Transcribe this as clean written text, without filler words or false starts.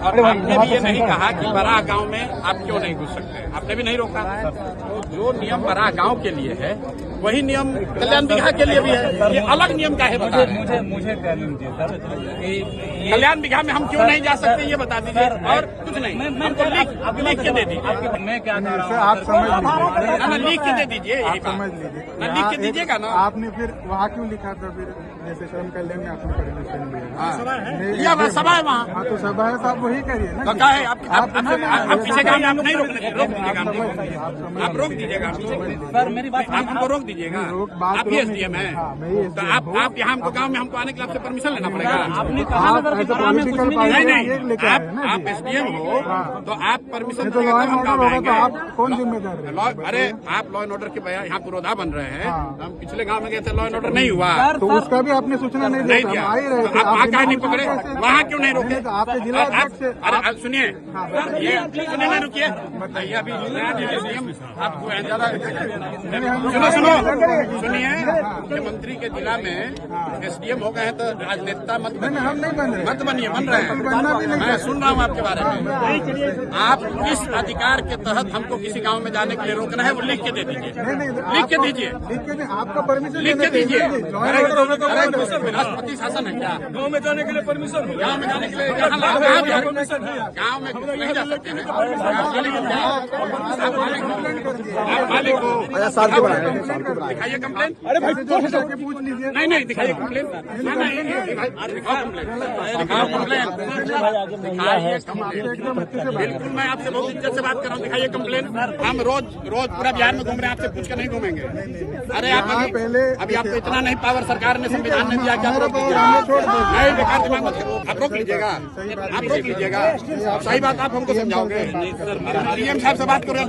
और आपने भी ये नहीं कहा कि बड़ा गांव में आप क्यों नहीं घुस सकते, आपने भी नहीं रोका। तो जो नियम बड़ा गांव के लिए है वही नियम कल्याण बिघा के लिए भी है। ये अलग नियम का है, बता रहे मुझे क्या दीजिए सर। कल्याण बिघा में हम क्यों नहीं जा सकते ये बता दीजिए, और कुछ नहीं। हमको लिख के दे दीजिए। मैं क्या कह रहा हूँ, आप समझ लीजिए ना लिख के दे दीजिए, यही बात समझ लीजिए ना, लिख के दीजिएगा ना। आपने फिर वहाँ क्यों लिखा था फिर, जैसे श्रम कल्याण में आपने परमिशन लिया? हाँ, सभा है वहाँ। हाँ तो सभा है तो आप वही करिए ना। तो क्या है, आप पीछे काम आप नहीं रोक दीजिएगा, आप रोक दीजिएगा सर मेरी बात आप हमको रोक दीजिएगा। आप ही एसडीएम है, तो आप यहाँ हमको गाँव में हमको आने के लिए आपसे परमिशन लेना पड़ेगा। आपने कहा नगर की सभा में कुछ नहीं, आप एसडीएम हो तो आप परमिशन तो लॉ एंड ऑर्डर होगा तो आप कौन जिम्मेदार है? अरे आप लॉ एंड ऑर्डर के यहाँ पुरोधा बन रहे हैं। हम पिछले गांव में गए थे, लॉ एंड ऑर्डर नहीं हुआ, तो उसका भी आपने सूचना नहीं नहीं दिया। आ ही रहे थे। आप वहाँ क्या नहीं पकड़े, वहाँ क्यों नहीं रोके? आपके जिला अध्यक्ष से अरे सुनिए, ये सुनिए ना, रुकिए, बताइए। अभी आपको ज्यादा सुनो सुनिए, मुख्यमंत्री के जिला में एसडीएम हो गए हैं तो राजनेता मत बनिए, हम नहीं बन रहे, मत बनिए, बन रहे बनना भी हैं। नहीं। मैं सुन रहा हूँ आपके बारे में। आप किस अधिकार के तहत हमको किसी गांव में जाने के लिए रोकना है वो लिख के दे दीजिए, लिख के दीजिए, लिख के आपका परमिशन लिख के दीजिए। लॉ एंड ऑर्डर होगा तो राष्ट्रपति शासन है क्या? गाँव में जाने के लिए परमिशन हो, गाँव में जाने के लिए गाँव में नहीं जा सकते हैं। आप मालिक हो, दिखाइए कंप्लेन। अरे भाई जाके पूछ लीजिए। नहीं दिखाइए कंप्लेन, दिखाओ कंप्लेन, दिखाइए कंप्लेन। बिल्कुल, मैं आपसे बहुत इज्जत से बात कर रहा हूँ, दिखाइए कंप्लेन। हम रोज पूरा बिहार में घूम रहे हैं, आपसे पूछ कर नहीं घूमेंगे। अरे आप अभी आपको इतना नहीं पावर सरकार ने, संविधान ने दिया, क्या आप रोक दीजिएगा? नहीं, बेकार दिमाग मत करो, आप रोक लीजिएगा, आप रोक लीजिएगा। सही बात आप हमको समझाओगे। डीएम साहब से बात करो।